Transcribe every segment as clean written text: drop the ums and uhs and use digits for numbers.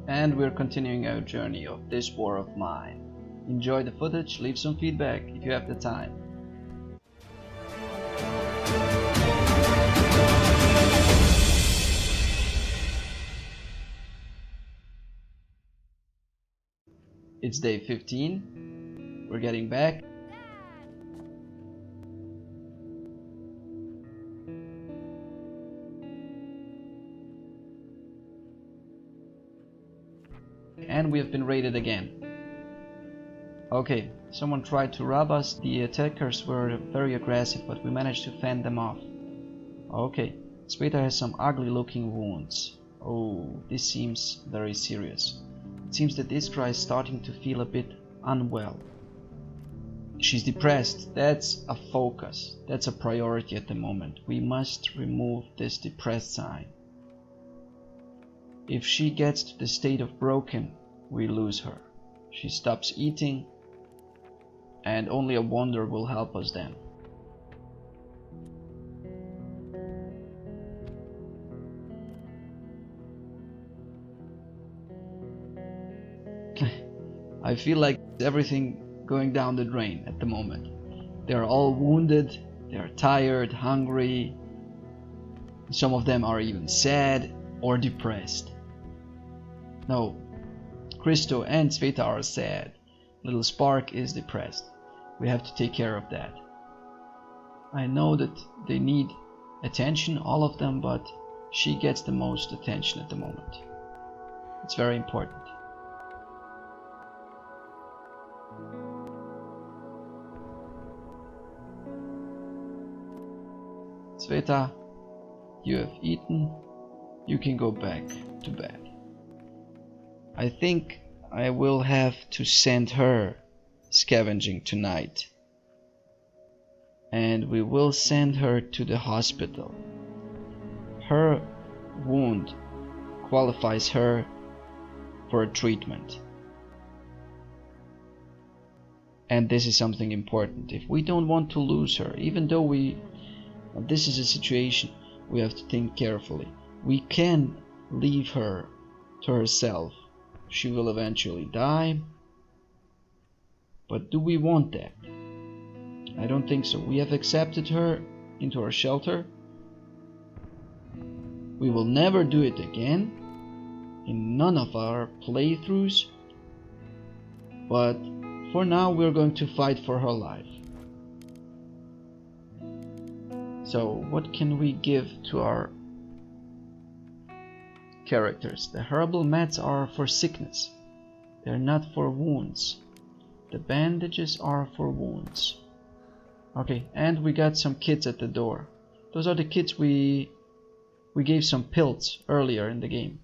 And we're continuing our journey of this war of mine. Enjoy the footage, leave some feedback if you have the time. It's day 15. We're getting back. And we have been raided again. Okay, someone tried to rob us. The attackers were very aggressive, but we managed to fend them off. Okay, Cveta has some ugly looking wounds. Oh, this seems very serious. It seems that this girl is starting to feel a bit unwell. She's depressed. That's a focus. That's a priority at the moment. We must remove this depressed sign. If she gets to the state of broken, we lose her. She stops eating, and only a wonder will help us then. I feel like everything going down the drain at the moment. They are all wounded, they are tired, hungry. Some of them are even sad or depressed. No, Christo and Cveta are sad. Little Spark is depressed. We have to take care of that. I know that they need attention, all of them, but she gets the most attention at the moment. It's very important. Cveta, you have eaten. You can go back to bed. I think I will have to send her scavenging tonight. And we will send her to the hospital. Her wound qualifies her for a treatment. And this is something important. If we don't want to lose her, even though this is a situation we have to think carefully. We can leave her to herself. She will eventually die. But do we want that? I don't think so. We have accepted her into our shelter. We will never do it again in none of our playthroughs. But for now we're going to fight for her life. So what can we give to our characters? The herbal mats are for sickness. They're not for wounds. The bandages are for wounds. Okay, and we got some kids at the door. Those are the kids we gave some pills earlier in the game.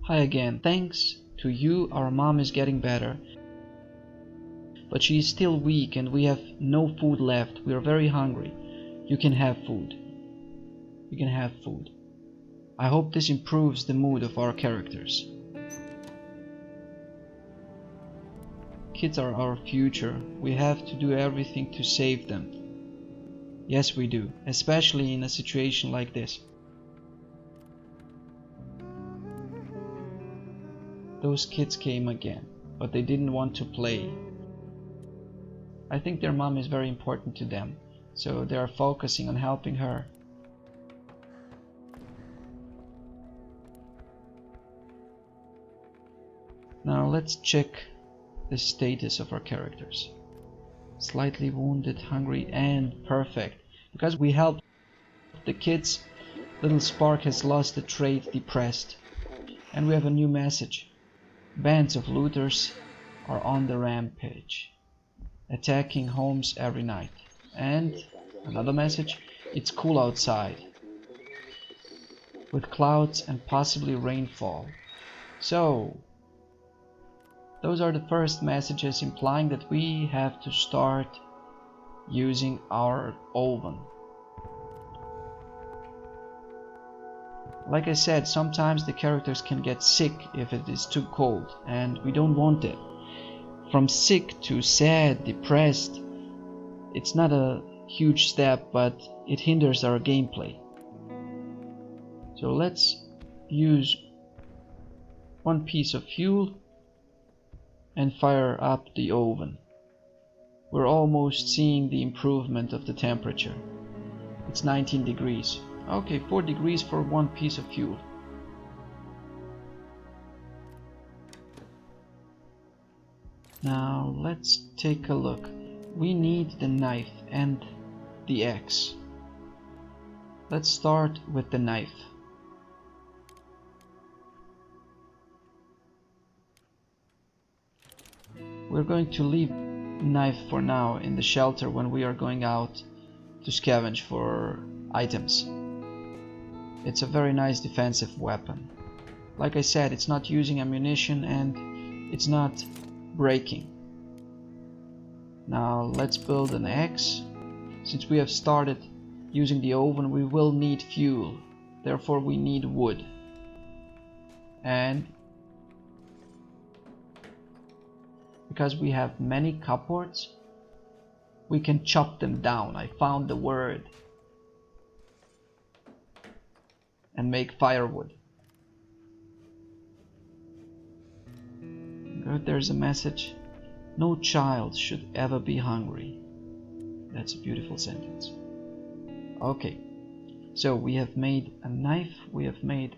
Hi again. Thanks to you, our mom is getting better. But she is still weak and we have no food left. We are very hungry. You can have food. You can have food. I hope this improves the mood of our characters. Kids are our future. We have to do everything to save them. Yes, we do. Especially in a situation like this. Those kids came again, but they didn't want to play. I think their mom is very important to them, so they are focusing on helping her. Now let's check the status of our characters. Slightly wounded, hungry, and perfect. Because we helped the kids, Little Spark has lost the trait depressed. And we have a new message. Bands of looters are on the rampage, attacking homes every night. And another message, it's cool outside, with clouds and possibly rainfall. So those are the first messages implying that we have to start using our oven. Like I said, sometimes the characters can get sick if it is too cold, and we don't want it. From sick to sad, depressed, it's not a huge step, but it hinders our gameplay. So let's use one piece of fuel and fire up the oven. We're almost seeing the improvement of the temperature. It's 19 degrees. Okay, 4 degrees for one piece of fuel. Now let's take a look. We need the knife and the axe. Let's start with the knife. We're going to leave knife for now in the shelter when we are going out to scavenge for items. It's a very nice defensive weapon. Like I said, it's not using ammunition and it's not breaking. Now let's build an axe. Since we have started using the oven, we will need fuel. Therefore we need wood. And because we have many cupboards, we can chop them down. I found the word. And make firewood. Good, there's a message. No child should ever be hungry. That's a beautiful sentence. Okay, so we have made a knife, we have made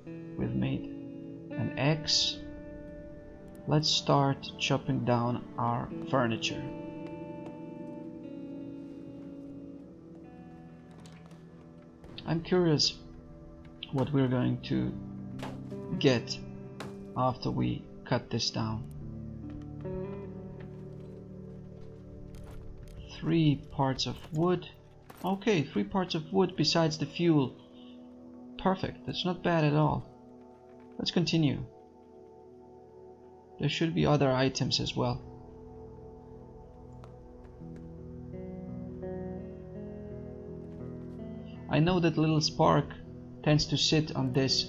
an axe. Let's start chopping down our furniture. I'm curious what we're going to get after we cut this down. 3 parts of wood. Okay, 3 parts of wood besides the fuel. Perfect, that's not bad at all. Let's continue. There should be other items as well. I know that little spark tends to sit on this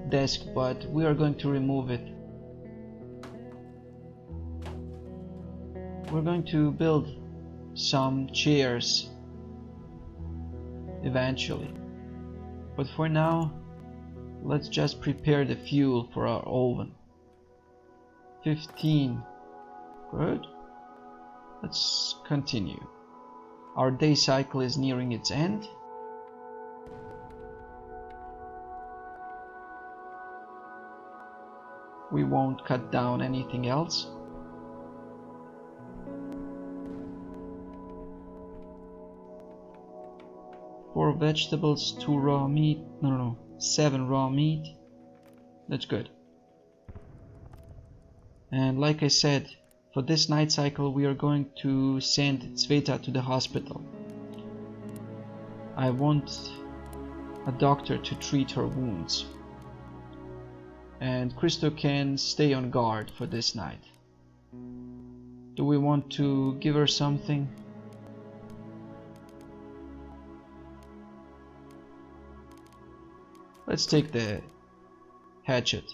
desk, but we are going to remove it. We're going to build some chairs eventually, but for now let's just prepare the fuel for our oven. 15. Good. Let's continue. Our day cycle is nearing its end. We won't cut down anything else. Four vegetables, 2 raw meat. No, 7 raw meat. That's good. And like I said, for this night cycle we are going to send Cveta to the hospital. I want a doctor to treat her wounds. And Christo can stay on guard for this night. Do we want to give her something? Let's take the hatchet.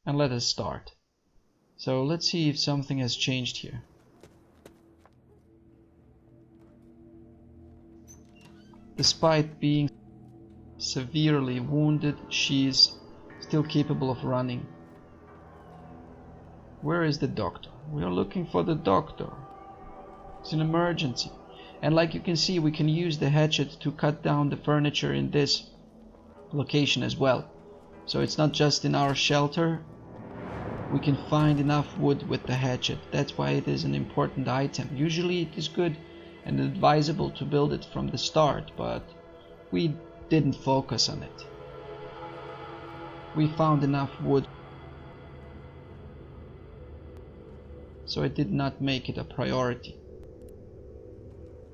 And let us start. So let's see if something has changed here. Despite being severely wounded, she is still capable of running. Where is the doctor? We are looking for the doctor. It's an emergency. And like you can see, we can use the hatchet to cut down the furniture in this location as well. So it's not just in our shelter. We can find enough wood with the hatchet. That's why it is an important item. Usually it is good and advisable to build it from the start, but we didn't focus on it. We found enough wood, so I did not make it a priority.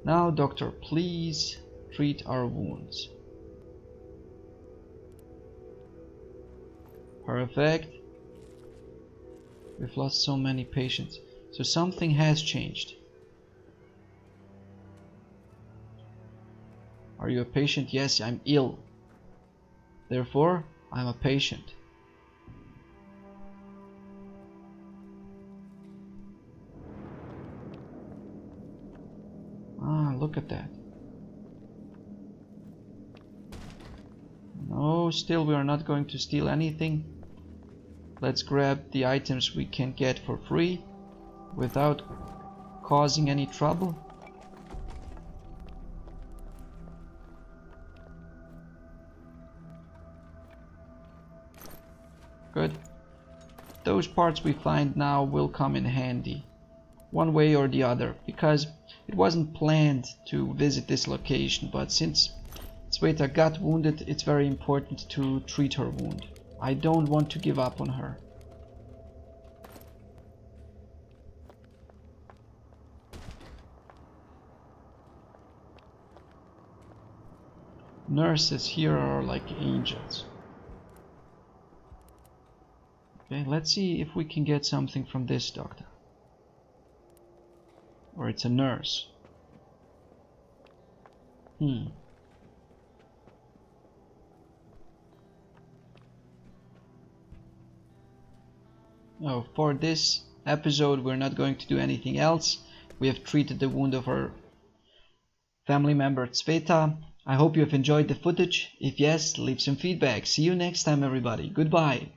Now, doctor, please treat our wounds. Perfect. We've lost so many patients, so something has changed. Are you a patient? Yes, I'm ill. Therefore, I'm a patient. Ah, look at that. No, still we are not going to steal anything. Let's grab the items we can get for free without causing any trouble. Good. Those parts we find now will come in handy, one way or the other, because it wasn't planned to visit this location, but since Cveta got wounded, it's very important to treat her wound. I don't want to give up on her. Nurses here are like angels. Okay, let's see if we can get something from this doctor. Or it's a nurse. Oh, for this episode we're not going to do anything else. We have treated the wound of our family member Cveta. I hope you have enjoyed the footage. If yes, leave some feedback. See you next time, everybody. Goodbye.